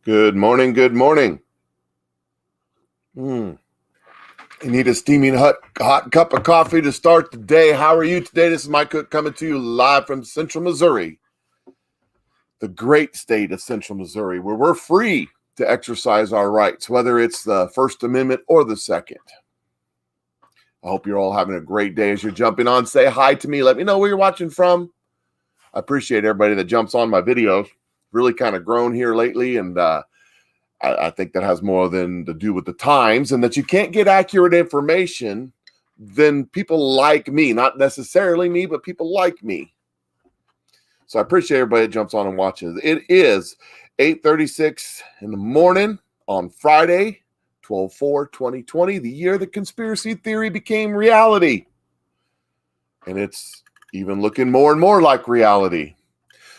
Good morning. Good morning. You need a steaming hot cup of coffee to start the day. How are you today? This is Mike Cook coming to you live from Central Missouri, the great state of Central Missouri, where we're free to exercise our rights, whether it's the First Amendment or the Second. I hope you're all having a great day as you're jumping on. Say hi to me. Let me know where you're watching from. I appreciate everybody that jumps on my videos. Really kind of grown here lately, and I think that has more than to do with the times, and that you can't get accurate information than people like me. Not necessarily me, but people like me. So I appreciate everybody that jumps on and watches. It is 8:36 in the morning on Friday, 12/4/2020, the year the conspiracy theory became reality. And it's even looking more and more like reality.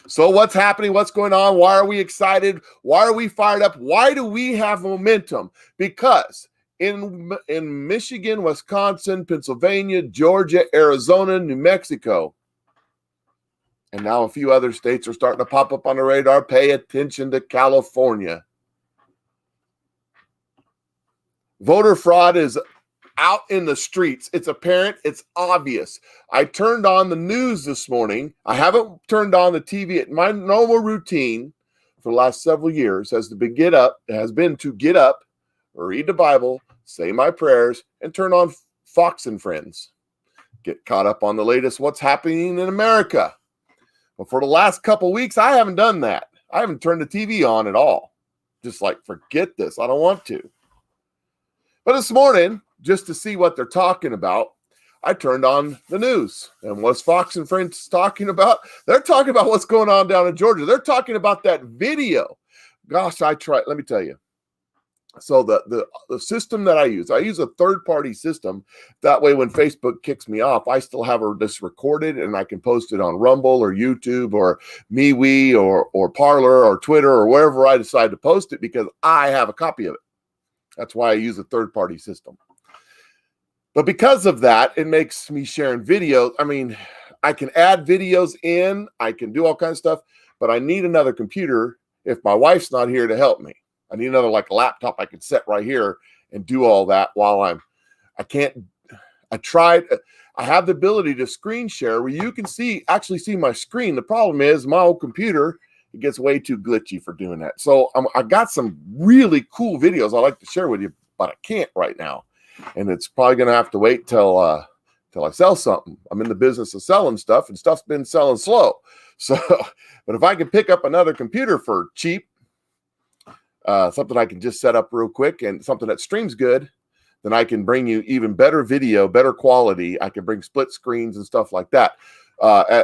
So what's happening? What's going on? Why are we excited? Why are we fired up? Why do we have momentum? Because in Michigan, Wisconsin, Pennsylvania, Georgia, Arizona, New Mexico, and now a few other states are starting to pop up on the radar. Pay attention to California. Voter fraud is out in the streets. It's apparent. It's obvious. I turned on the news this morning. I haven't turned on the TV. My normal routine for the last several years has been to get up, read the Bible, say my prayers, and turn on Fox and Friends. Get caught up on the latest what's happening in America. But for the last couple weeks, I haven't done that. I haven't turned the TV on at all. Just like, forget this. I don't want to. But this morning, just to see what they're talking about, I turned on the news. And what's Fox and Friends talking about? They're talking about what's going on down in Georgia. They're talking about that video. Gosh, let me tell you. So the system that I use a third-party system. That way, when Facebook kicks me off, I still have this recorded, and I can post it on Rumble or YouTube or MeWe or Parler or Twitter or wherever I decide to post it, because I have a copy of it. That's why I use a third-party system. But because of that, it makes me sharing videos. I mean, I can add videos in. I can do all kinds of stuff. But I need another computer if my wife's not here to help me. I need another laptop I can set right here and do all that while I have the ability to screen share where you can actually see my screen. The problem is my old computer, it gets way too glitchy for doing that. So I got some really cool videos I'd like to share with you, but I can't right now. And it's probably going to have to wait till I sell something. I'm in the business of selling stuff, and stuff's been selling slow. So, but if I can pick up another computer for cheap, something I can just set up real quick and something that streams good, then I can bring you even better video, better quality. I can bring split screens and stuff like that.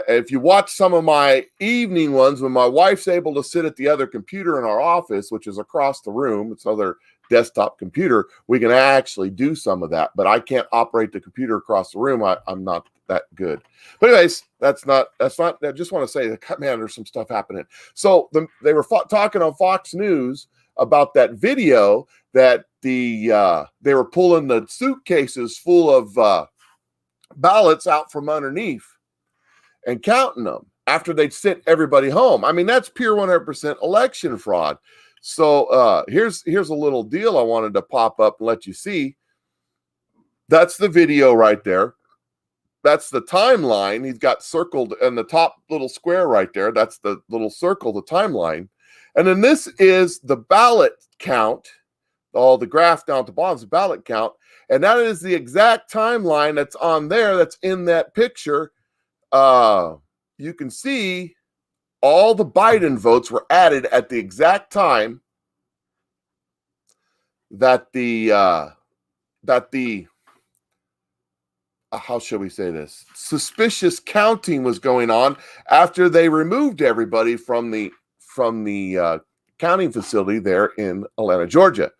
If you watch some of my evening ones, when my wife's able to sit at the other computer in our office, which is across the room, it's another desktop computer, we can actually do some of that. But I can't operate the computer across the room. I'm not that good. But anyways, that's not. I just want to say that, man, there's some stuff happening. So they were talking on Fox News about that video that they were pulling the suitcases full of ballots out from underneath and counting them after they'd sent everybody home. I mean, that's pure 100% election fraud. So here's a little deal I wanted to pop up and let you see. That's the video right there. That's the timeline. He's got circled in the top little square right there. That's the little circle, the timeline. And then this is the ballot count. All the graph down at the bottom is the ballot count. And that is the exact timeline that's on there, that's in that picture. You can see all the Biden votes were added at the exact time that how shall we say this? Suspicious counting was going on after they removed everybody from the counting facility there in Atlanta, Georgia.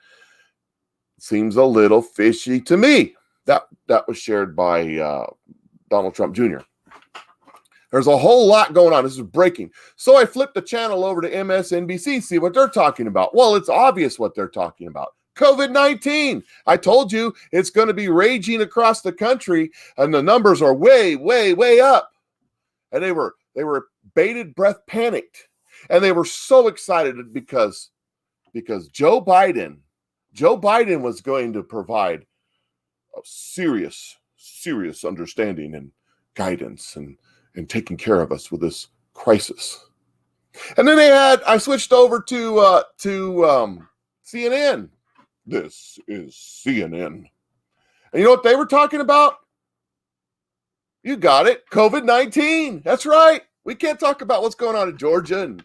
Seems a little fishy to me. That was shared by Donald Trump Jr. There's a whole lot going on. This is breaking. So I flipped the channel over to MSNBC, see what they're talking about. Well, it's obvious what they're talking about. COVID-19. I told you it's going to be raging across the country, and the numbers are way, way, way up. And they were bated breath panicked. And they were so excited because because Joe Biden was going to provide a serious understanding and guidance and taking care of us with this crisis. And then I switched over to CNN. This is CNN. And you know what they were talking about? You got it. COVID-19. That's right. We can't talk about what's going on in Georgia and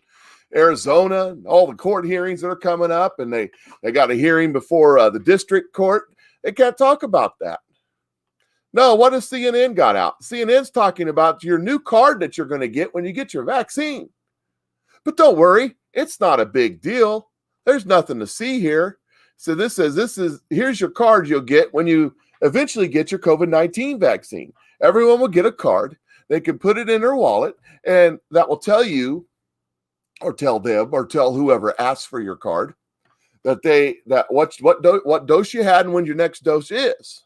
Arizona and all the court hearings that are coming up. And they got a hearing before the district court. They can't talk about that. No, what has CNN got out? CNN's talking about your new card that you're going to get when you get your vaccine. But don't worry, it's not a big deal. There's nothing to see here. So here's your card you'll get when you eventually get your COVID-19 vaccine. Everyone will get a card. They can put it in their wallet, and that will tell you, or tell them, or tell whoever asks for your card, what dose you had and when your next dose is.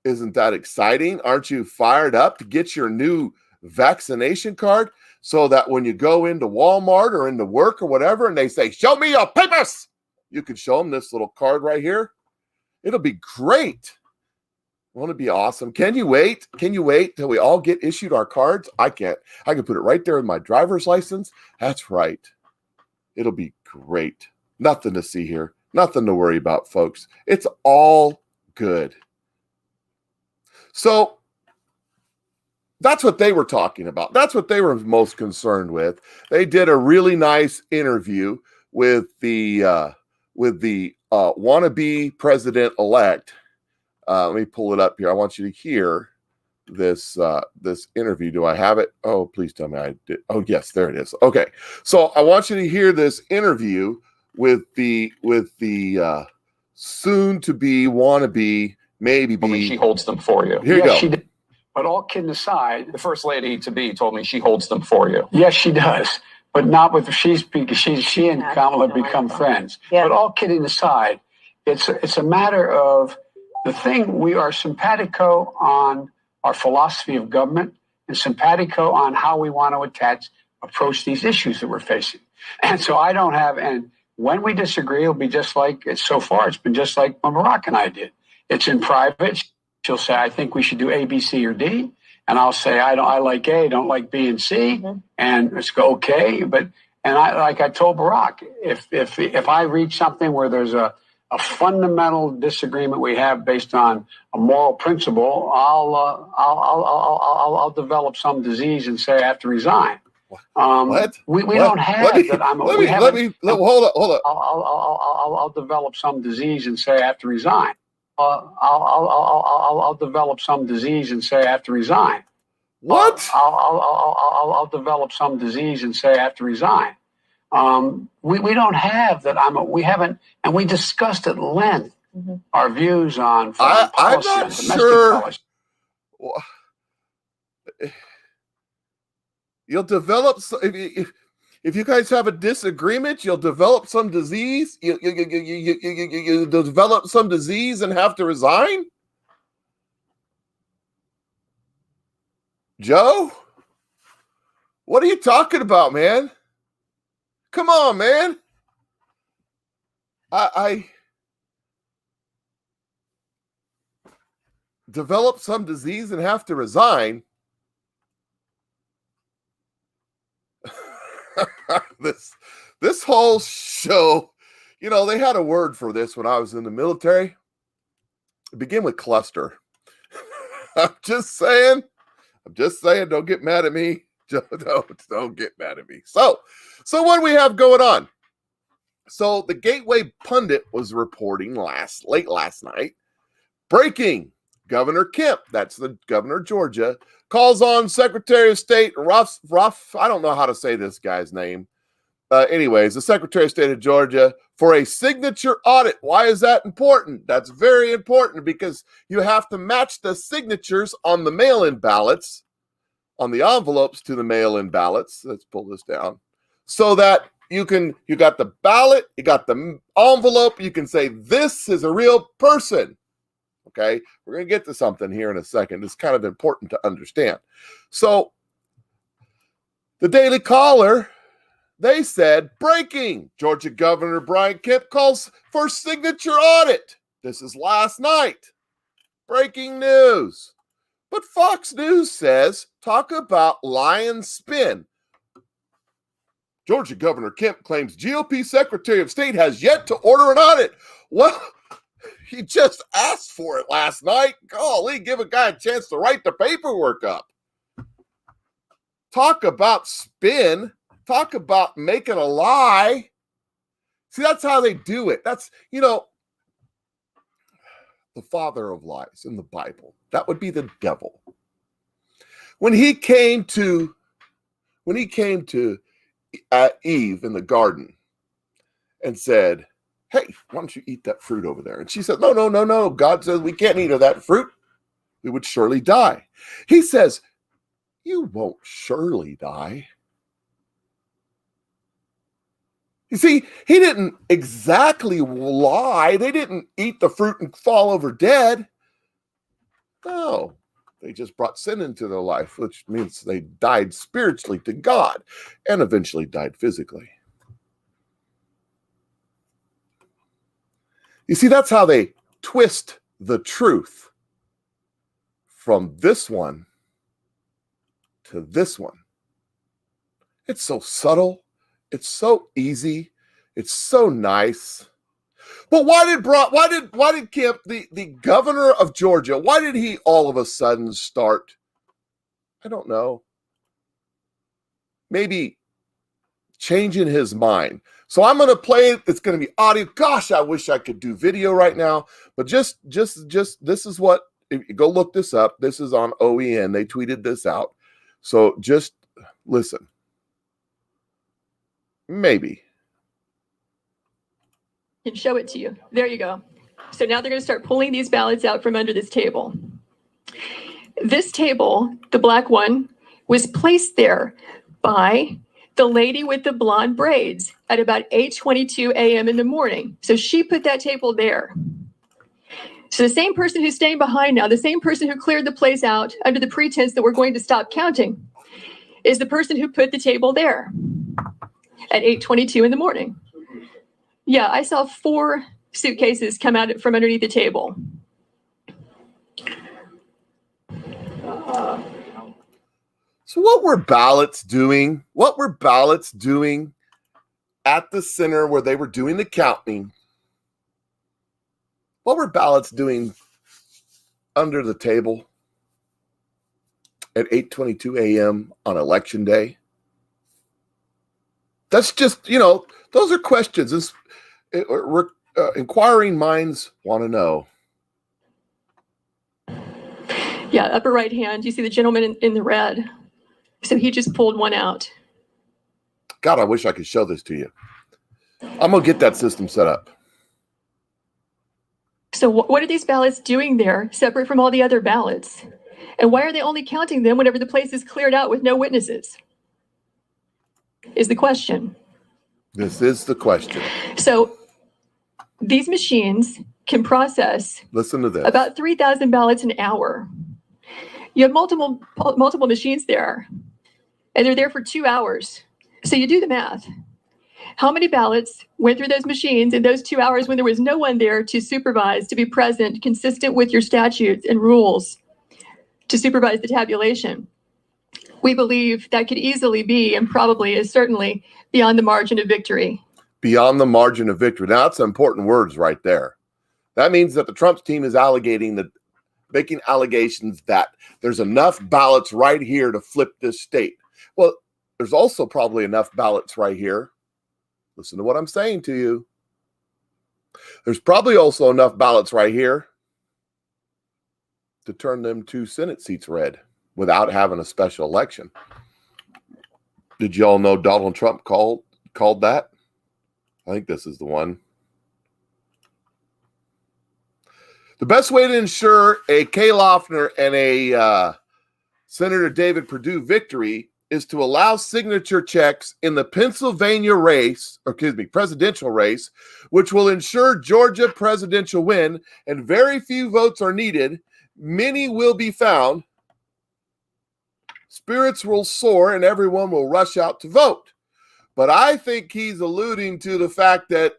Isn't that exciting? Aren't you fired up to get your new vaccination card so that when you go into Walmart or into work or whatever, and they say, "Show me your papers," you can show them this little card right here. It'll be great. Won't it be awesome? Can you wait? Can you wait till we all get issued our cards? I can't. I can put it right there in my driver's license. That's right. It'll be great. Nothing to see here. Nothing to worry about, folks. It's all good. So that's what they were talking about. That's what they were most concerned with. They did a really nice interview with the wannabe president-elect. Let me pull it up here. I want you to hear this interview. Do I have it? Oh, please tell me I did. Oh, yes, there it is. Okay, so I want you to hear this interview with the soon-to-be wannabe. Maybe she holds them for you. Here you go. She did. But all kidding aside, The first lady to be told me she holds them for you. yes, she does. But not with she and Kamala become friends. Yeah. But all kidding aside, it's a matter of the thing. We are simpatico on our philosophy of government and simpatico on how we want to approach these issues that we're facing. And so I don't have, and when we disagree, it'll be just like, so far it's been just like when Barack and I did. It's in private. She'll say, "I think we should do A, B, C, or D." And I'll say, I like A, don't like B and C. Mm-hmm. And it's go, okay. Like I told Barack, if I reach something where there's a fundamental disagreement we have based on a moral principle, I'll develop some disease and say I have to resign. What? We don't have that. Hold up. I'll develop some disease and say I have to resign. I'll develop some disease and say I have to resign. What? I'll develop some disease and say I have to resign. We don't have that. We haven't, and we discussed at length our views on foreign policy, I'm not domestic sure. policy. You'll develop if you guys have a disagreement, you'll develop some disease. You develop some disease and have to resign. Joe, what are you talking about, man? Come on, man. I develop some disease and have to resign. This whole show, they had a word for this when I was in the military. It began with cluster. I'm just saying, don't get mad at me. Don't get mad at me. So what do we have going on? So the Gateway Pundit was reporting late last night. Breaking: Governor Kemp, that's the governor of Georgia, calls on Secretary of State Ruff. I don't know how to say this guy's name. Anyways, the Secretary of State of Georgia for a signature audit. Why is that important? That's very important because you have to match the signatures on the mail-in ballots, on the envelopes to the mail-in ballots. Let's pull this down so that you got the ballot, you got the envelope. You can say this is a real person. Okay, we're going to get to something here in a second. It's kind of important to understand. So the Daily Caller They said, breaking, Georgia Governor Brian Kemp calls for signature audit. This is last night. Breaking news. But Fox News says, talk about lying spin. Georgia Governor Kemp claims GOP Secretary of State has yet to order an audit. Well, he just asked for it last night. Golly, give a guy a chance to write the paperwork up. Talk about spin. Talk about making a lie. See, that's how they do it. That's, the father of lies in the Bible. That would be the devil. When he came to Eve in the garden and said, hey, why don't you eat that fruit over there? And she said, no. God says we can't eat of that fruit. We would surely die. He says, you won't surely die. You see, he didn't exactly lie. They didn't eat the fruit and fall over dead. No, they just brought sin into their life, which means they died spiritually to God and eventually died physically. You see, that's how they twist the truth from this one to this one. It's so subtle. It's so easy. It's so nice. But why did Kemp, the governor of Georgia, why did he all of a sudden start? I don't know. Maybe changing his mind. So I'm going to play it. It's going to be audio. Gosh, I wish I could do video right now. But just this is what, if you go look this up. This is on OEN. They tweeted this out. So just listen. Maybe. And show it to you. There you go. So now they're going to start pulling these ballots out from under this table. This table, the black one, was placed there by the lady with the blonde braids at about 8:22 a.m. in the morning. So she put that table there. So the same person who's staying behind now, the same person who cleared the place out under the pretense that we're going to stop counting, is the person who put the table there at 8:22 in the morning. Yeah, I saw 4 suitcases come out from underneath the table. So what were ballots doing? What were ballots doing at the center where they were doing the counting? What were ballots doing under the table at 8:22 a.m. on election day? That's just, those are questions. Inquiring minds want to know. Yeah, upper right hand, you see the gentleman in the red. So he just pulled one out. God, I wish I could show this to you. I'm going to get that system set up. So what are these ballots doing there, separate from all the other ballots? And why are they only counting them whenever the place is cleared out with no witnesses? Is the question. This is the question. So these machines can process Listen to this. about 3,000 ballots an hour. You have multiple machines there, and they're there for 2 hours. So you do the math. How many ballots went through those machines in those 2 hours when there was no one there to supervise, to be present, consistent with your statutes and rules, to supervise the tabulation? We believe that could easily be, and probably is certainly, beyond the margin of victory. Beyond the margin of victory. Now, that's important words right there. That means that the Trump team is making allegations that there's enough ballots right here to flip this state. Well, there's also probably enough ballots right here. Listen to what I'm saying to you. There's probably also enough ballots right here to turn them 2 Senate seats red without having a special election. Did y'all know Donald Trump called that? I think this is the one. The best way to ensure a Kay Loeffler and a Senator David Perdue victory is to allow signature checks in the Pennsylvania presidential race, which will ensure Georgia presidential win, and very few votes are needed. Many will be found. Spirits will soar and everyone will rush out to vote. But I think he's alluding to the fact that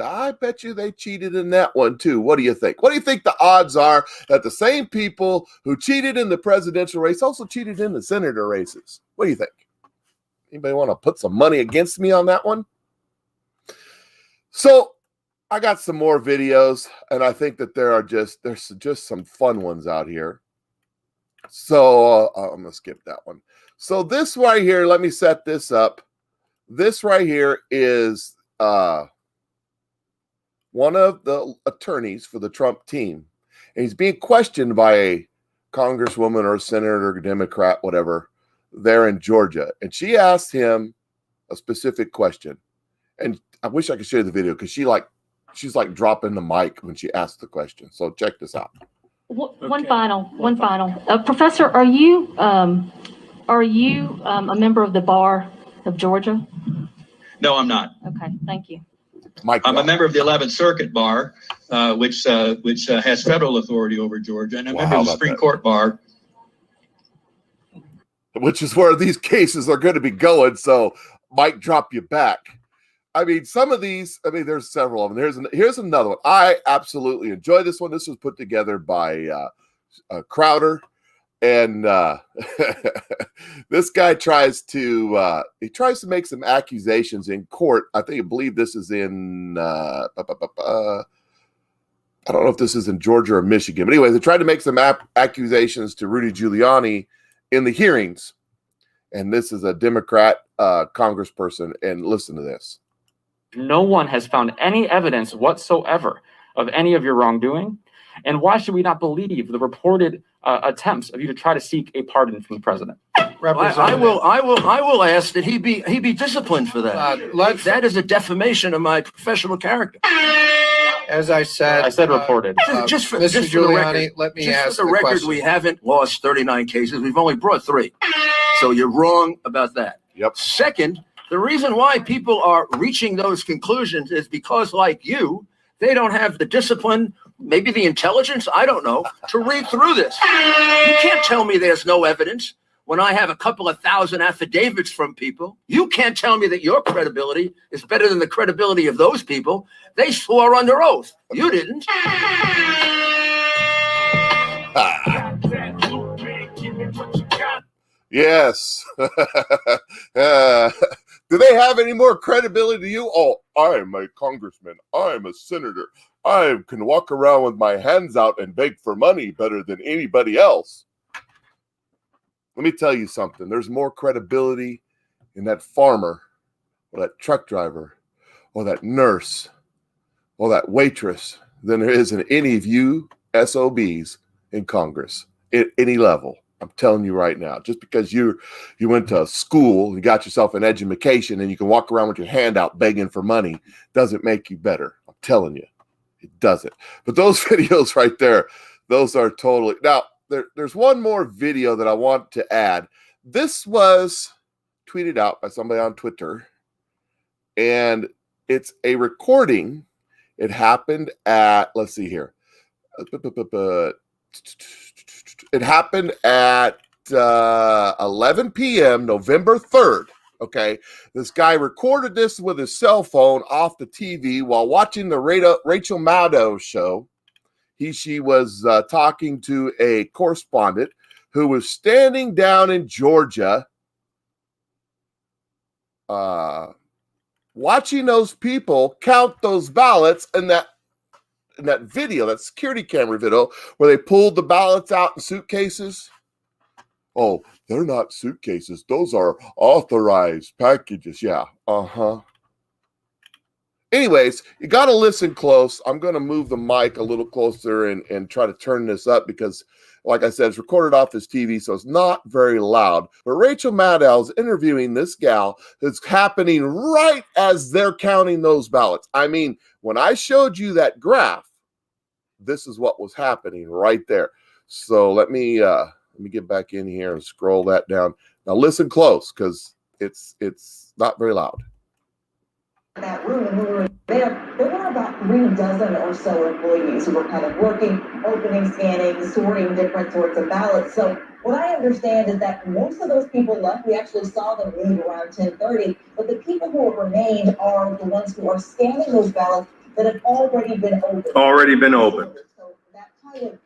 I bet you they cheated in that one too. What do you think? What do you think the odds are that the same people who cheated in the presidential race also cheated in the senator races? What do you think? Anybody want to put some money against me on that one? So I got some more videos, and I think that there's just some fun ones out here. So I'm going to skip that one. So this right here, let me set this up. This right here is one of the attorneys for the Trump team. And he's being questioned by a congresswoman or a senator or Democrat, whatever, there in Georgia. And she asked him a specific question. And I wish I could show you the video because she's like dropping the mic when she asked the question. So check this out. One final. Professor, are you a member of the Bar of Georgia? No, I'm not. Okay, thank you. I'm a member of the 11th Circuit Bar, which has federal authority over Georgia, and I'm a member of the Supreme Court Bar. Which is where these cases are going to be going, so might drop you back. I mean, some of these, there's several of them. Here's another one. I absolutely enjoy this one. This was put together by Crowder. And this guy tries to make some accusations in court. I believe this is in I don't know if this is in Georgia or Michigan, but anyway, they tried to make some accusations to Rudy Giuliani in the hearings. And this is a Democrat congressperson. And listen to this. No one has found any evidence whatsoever of any of your wrongdoing. And why should we not believe the reported attempts of you to try to seek a pardon from the president? I will ask that he be disciplined for that. That is a defamation of my professional character. As I said, reported. Just for Mr. the record, Giuliani, let me ask for the record, question. we haven't lost 39 cases. We've only brought 3. So you're wrong about that. Yep. Second, the reason why people are reaching those conclusions is because, like you, they don't have the discipline, maybe the intelligence, I don't know, to read through this. You can't tell me there's no evidence when I have a couple of thousand affidavits from people. You can't tell me that your credibility is better than the credibility of those people. They swore under oath. You didn't. Yes. Do they have any more credibility to you? Oh, I'm a congressman. I'm a senator. I can walk around with my hands out and beg for money better than anybody else. Let me tell you something. There's more credibility in that farmer or that truck driver or that nurse or that waitress than there is in any of you SOBs in Congress at any level. I'm telling you right now, just because you went to school and got yourself an education and you can walk around with your hand out begging for money doesn't make you better. I'm telling you, it doesn't. But those videos right there, those are totally. Now, there's one more video that I want to add. This was tweeted out by somebody on Twitter, and it's a recording. It happened at, let's see here. It happened at 11 p.m. November 3rd. Okay. This guy recorded this with his cell phone off the TV while watching the Rachel Maddow show. She was talking to a correspondent who was standing down in Georgia watching those people count those ballots in that video, that security camera video, where they pulled the ballots out in suitcases. Oh, they're not suitcases. Those are authorized packages. Yeah. Uh-huh. Anyways, you got to listen close. I'm going to move the mic a little closer and try to turn this up because, like I said, it's recorded off this TV, so it's not very loud. But Rachel Maddow is interviewing this gal that's happening right as they're counting those ballots. I mean, when I showed you that graph, this is what was happening right there. So let me get back in here and scroll that down. Now listen close because it's not very loud. That room, and we were there. There were about 3 dozen or so employees who were kind of working, opening, scanning, sorting different sorts of ballots. So what I understand is that most of those people left. We actually saw them leave around 10:30, but the people who have remained are the ones who are scanning those ballots that have already been opened. So that kind of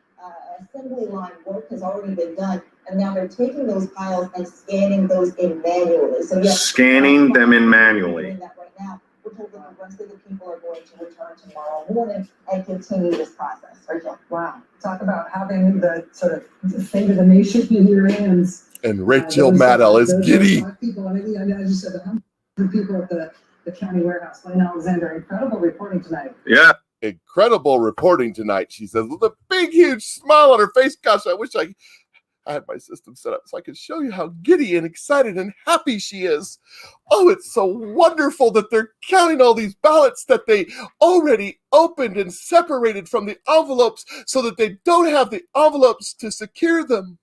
assembly line work has already been done, and now they're taking those piles and scanning those in manually. So yes, Scanning them in manually. doing that right now. We're told that the rest of the people are going to return tomorrow morning and continue this process. Rachel. Wow. Talk about having the sort of the fate of the nation in your hands. And Rachel Maddow is giddy. People, I mean, as you said, 100 people at the county warehouse. Lynn Alexander, incredible reporting tonight. Yeah. Incredible reporting tonight, she says, with a big, huge smile on her face. Gosh, I wish I had my system set up so I could show you how giddy and excited and happy she is. Oh, it's so wonderful that they're counting all these ballots that they already opened and separated from the envelopes so that they don't have the envelopes to secure them.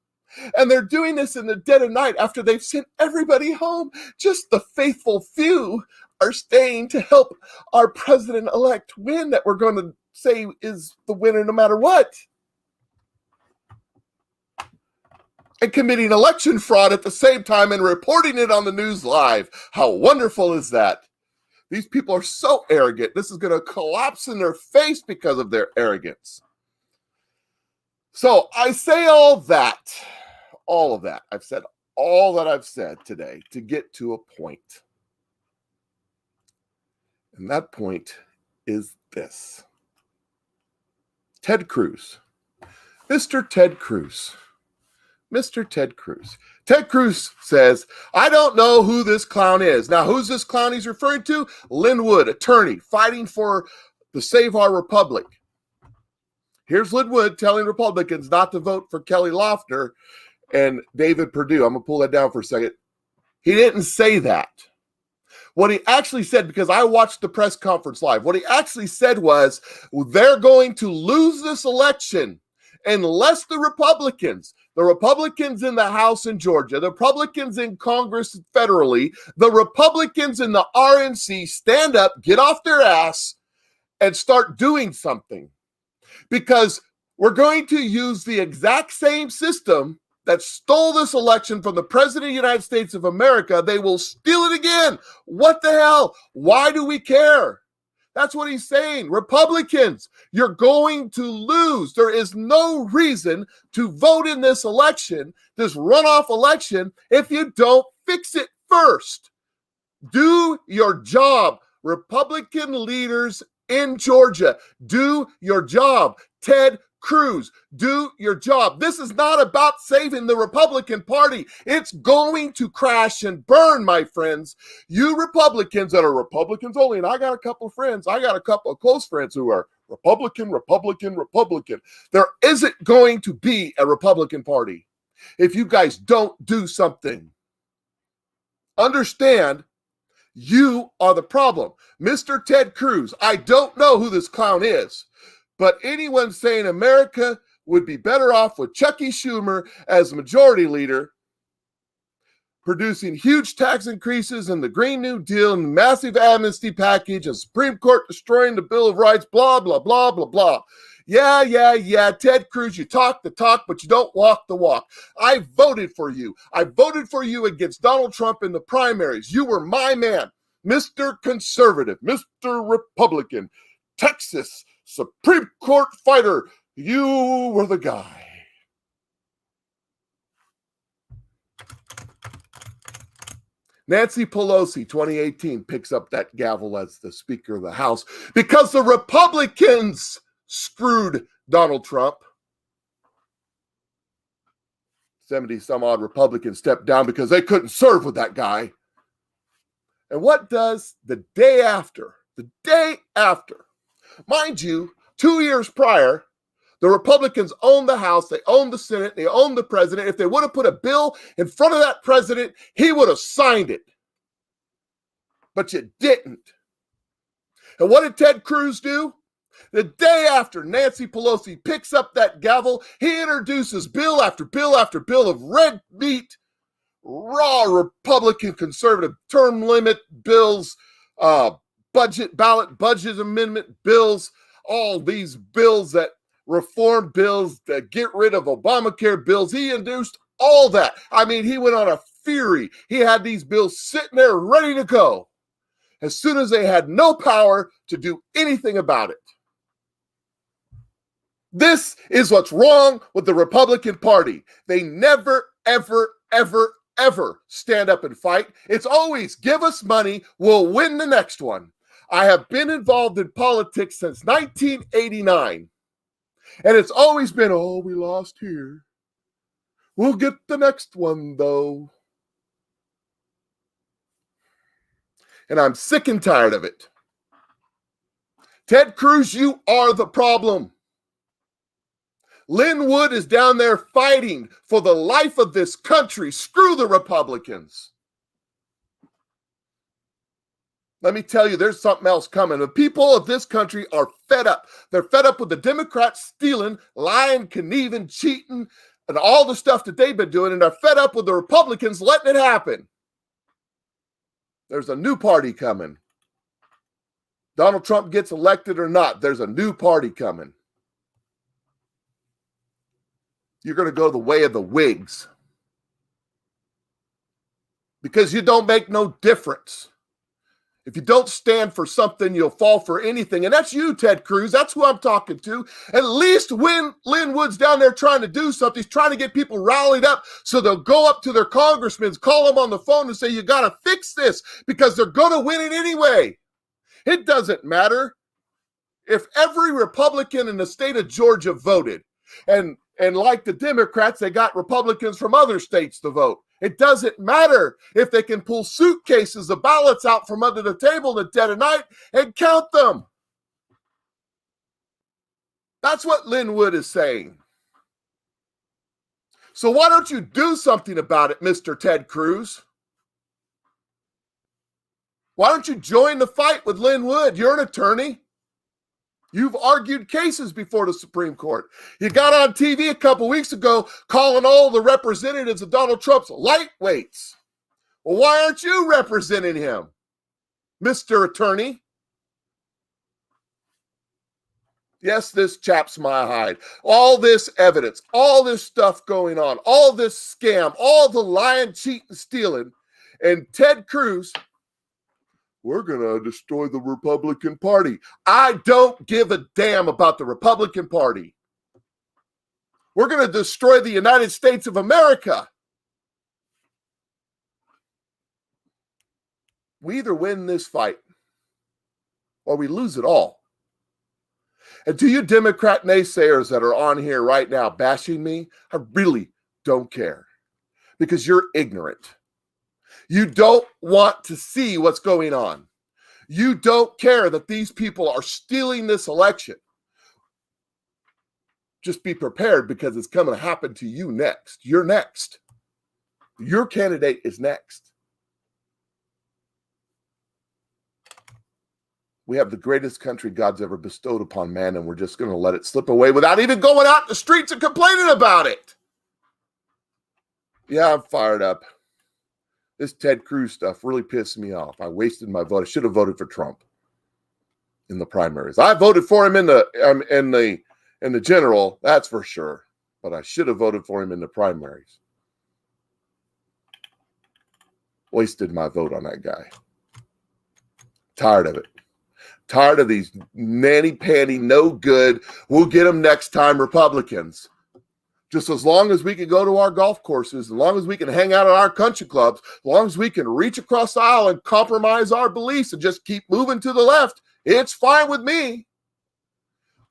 And they're doing this in the dead of night after they've sent everybody home. Just the faithful few are staying to help our president-elect win, that we're going to say is the winner no matter what. And committing election fraud at the same time and reporting it on the news live. How wonderful is that? These people are so arrogant. This is going to collapse in their face because of their arrogance. So I say all of that. I've said all that I've said today to get to a point. And that point is this. Ted Cruz. Mr. Ted Cruz. Mr. Ted Cruz. Ted Cruz says, I don't know who this clown is. Now, who's this clown he's referring to? Lin Wood, attorney, fighting for the Save Our Republic. Here's Lin Wood telling Republicans not to vote for Kelly Loeffler and David Perdue. I'm going to pull that down for a second. He didn't say that. What he actually said, because I watched the press conference live, what he actually said was they're going to lose this election unless the Republicans in the House in Georgia, the Republicans in Congress federally, the Republicans in the RNC stand up, get off their ass, and start doing something. Because we're going to use the exact same system that stole this election from the President of the United States of America. They will steal it again. What the hell? Why do we care? That's what he's saying. Republicans, you're going to lose. There is no reason to vote in this election, this runoff election, if you don't fix it first. Do your job. Republican leaders in Georgia, do your job. Ted Cruz, do your job. This is not about saving the Republican Party. It's going to crash and burn, my friends. You Republicans that are Republicans only, and I got a couple of friends, I got a couple of close friends who are Republican. There isn't going to be a Republican Party if you guys don't do something. Understand, you are the problem. Mr. Ted Cruz, I don't know who this clown is, but anyone saying America would be better off with Chucky Schumer as majority leader, producing huge tax increases and the Green New Deal and massive amnesty package and Supreme Court destroying the Bill of Rights, blah, blah, blah, blah, blah. Yeah. Ted Cruz, you talk the talk, but you don't walk the walk. I voted for you. I voted for you against Donald Trump in the primaries. You were my man, Mr. Conservative, Mr. Republican, Texas Supreme Court fighter. You were the guy. Nancy Pelosi, 2018, picks up that gavel as the Speaker of the House because the Republicans screwed Donald Trump. 70 some odd Republicans stepped down because they couldn't serve with that guy. And what does the day after, mind you, 2 years prior, the Republicans owned the House, they owned the Senate, they owned the president. If they would have put a bill in front of that president, he would have signed it. But you didn't. And what did Ted Cruz do? The day after Nancy Pelosi picks up that gavel, he introduces bill after bill after bill of red meat, raw Republican conservative term limit bills, budget amendment bills, all these bills that reform bills that get rid of Obamacare bills. He introduced all that. I mean, he went on a fury. He had these bills sitting there ready to go as soon as they had no power to do anything about it. This is what's wrong with the Republican Party. They never, ever, ever, ever stand up and fight. It's always give us money, we'll win the next one. I have been involved in politics since 1989. And it's always been, oh, we lost here. We'll get the next one, though. And I'm sick and tired of it. Ted Cruz, you are the problem. Lin Wood is down there fighting for the life of this country. Screw the Republicans. Let me tell you, there's something else coming. The people of this country are fed up. They're fed up with the Democrats stealing, lying, conniving, cheating, and all the stuff that they've been doing, and they're fed up with the Republicans letting it happen. There's a new party coming. Donald Trump gets elected or not, there's a new party coming. You're going to go the way of the Whigs. Because you don't make no difference. If you don't stand for something, you'll fall for anything. And that's you, Ted Cruz. That's who I'm talking to. At least when Lin Wood's down there trying to do something, he's trying to get people rallied up so they'll go up to their congressmen, call them on the phone and say, you got to fix this because they're going to win it anyway. It doesn't matter if every Republican in the state of Georgia voted. And like the Democrats, they got Republicans from other states to vote. It doesn't matter if they can pull suitcases of ballots out from under the table in the dead of night and count them. That's what Lin Wood is saying. So why don't you do something about it, Mr. Ted Cruz? Why don't you join the fight with Lin Wood? You're an attorney. You've argued cases before the Supreme Court. You got on TV a couple weeks ago calling all the representatives of Donald Trump's lightweights. Well, why aren't you representing him, Mr. Attorney? Yes, this chaps my hide. All this evidence, all this stuff going on, all this scam, all the lying, cheating, stealing, and Ted Cruz, we're going to destroy the Republican Party. I don't give a damn about the Republican Party. We're going to destroy the United States of America. We either win this fight or we lose it all. And to you Democrat naysayers that are on here right now bashing me, I really don't care because you're ignorant. You don't want to see what's going on. You don't care that these people are stealing this election. Just be prepared because it's going to happen to you next. You're next. Your candidate is next. We have the greatest country God's ever bestowed upon man, and we're just going to let it slip away without even going out in the streets and complaining about it. Yeah, I'm fired up. This Ted Cruz stuff really pissed me off. I wasted my vote. I should have voted for Trump in the primaries. I voted for him in the general, that's for sure. But I should have voted for him in the primaries. Wasted my vote on that guy. Tired of it. Tired of these nanny-panty, no good, we'll get them next time Republicans. Just as long as we can go to our golf courses, as long as we can hang out at our country clubs, as long as we can reach across the aisle and compromise our beliefs and just keep moving to the left, it's fine with me.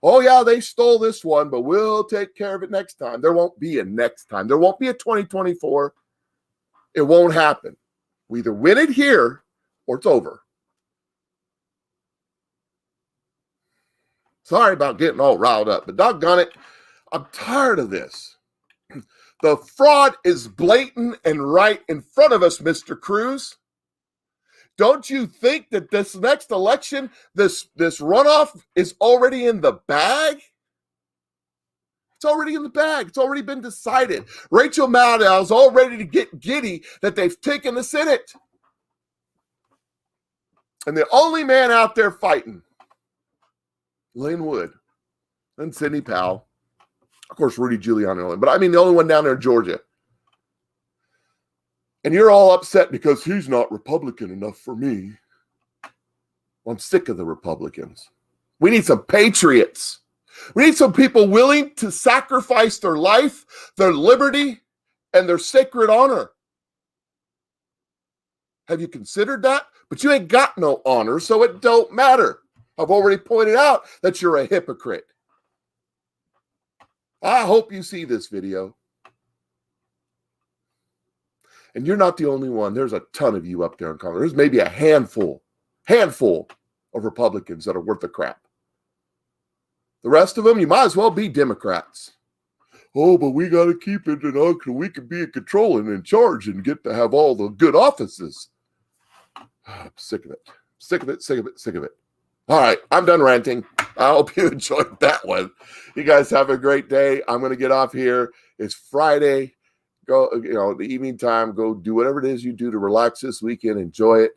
Oh, yeah, they stole this one, but we'll take care of it next time. There won't be a next time. There won't be a 2024. It won't happen. We either win it here or it's over. Sorry about getting all riled up, but doggone it, I'm tired of this. The fraud is blatant and right in front of us, Mr. Cruz. Don't you think that this next election, this runoff is already in the bag? It's already in the bag. It's already been decided. Rachel Maddow is all ready to get giddy that they've taken the Senate. And the only man out there fighting, Lynn Wood and Sidney Powell, of course, Rudy Giuliani, but I mean the only one down there in Georgia. And you're all upset because he's not Republican enough for me. Well, I'm sick of the Republicans. We need some patriots. We need some people willing to sacrifice their life, their liberty, and their sacred honor. Have you considered that? But you ain't got no honor, so it don't matter. I've already pointed out that you're a hypocrite. I hope you see this video. And you're not the only one. There's a ton of you up there in Congress. There's maybe a handful of Republicans that are worth the crap. The rest of them, you might as well be Democrats. Oh, but we got to keep it, and we can be in control and in charge and get to have all the good offices. I'm sick of it. Sick of it, sick of it, sick of it. All right, I'm done ranting. I hope you enjoyed that one. You guys have a great day. I'm going to get off here. It's Friday. Go, the evening time, go do whatever it is you do to relax this weekend. Enjoy it.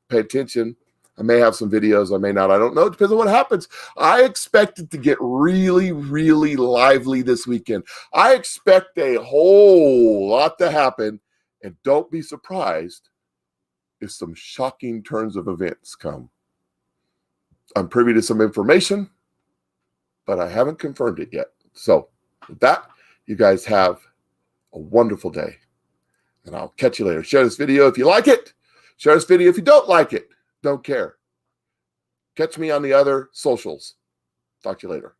Pay attention. I may have some videos. I may not. I don't know. It depends on what happens. I expect it to get really, really lively this weekend. I expect a whole lot to happen. And don't be surprised if some shocking turns of events come. I'm privy to some information, but I haven't confirmed it yet. So with that, you guys have a wonderful day. And I'll catch you later. Share this video if you like it. Share this video if you don't like it. Don't care. Catch me on the other socials. Talk to you later.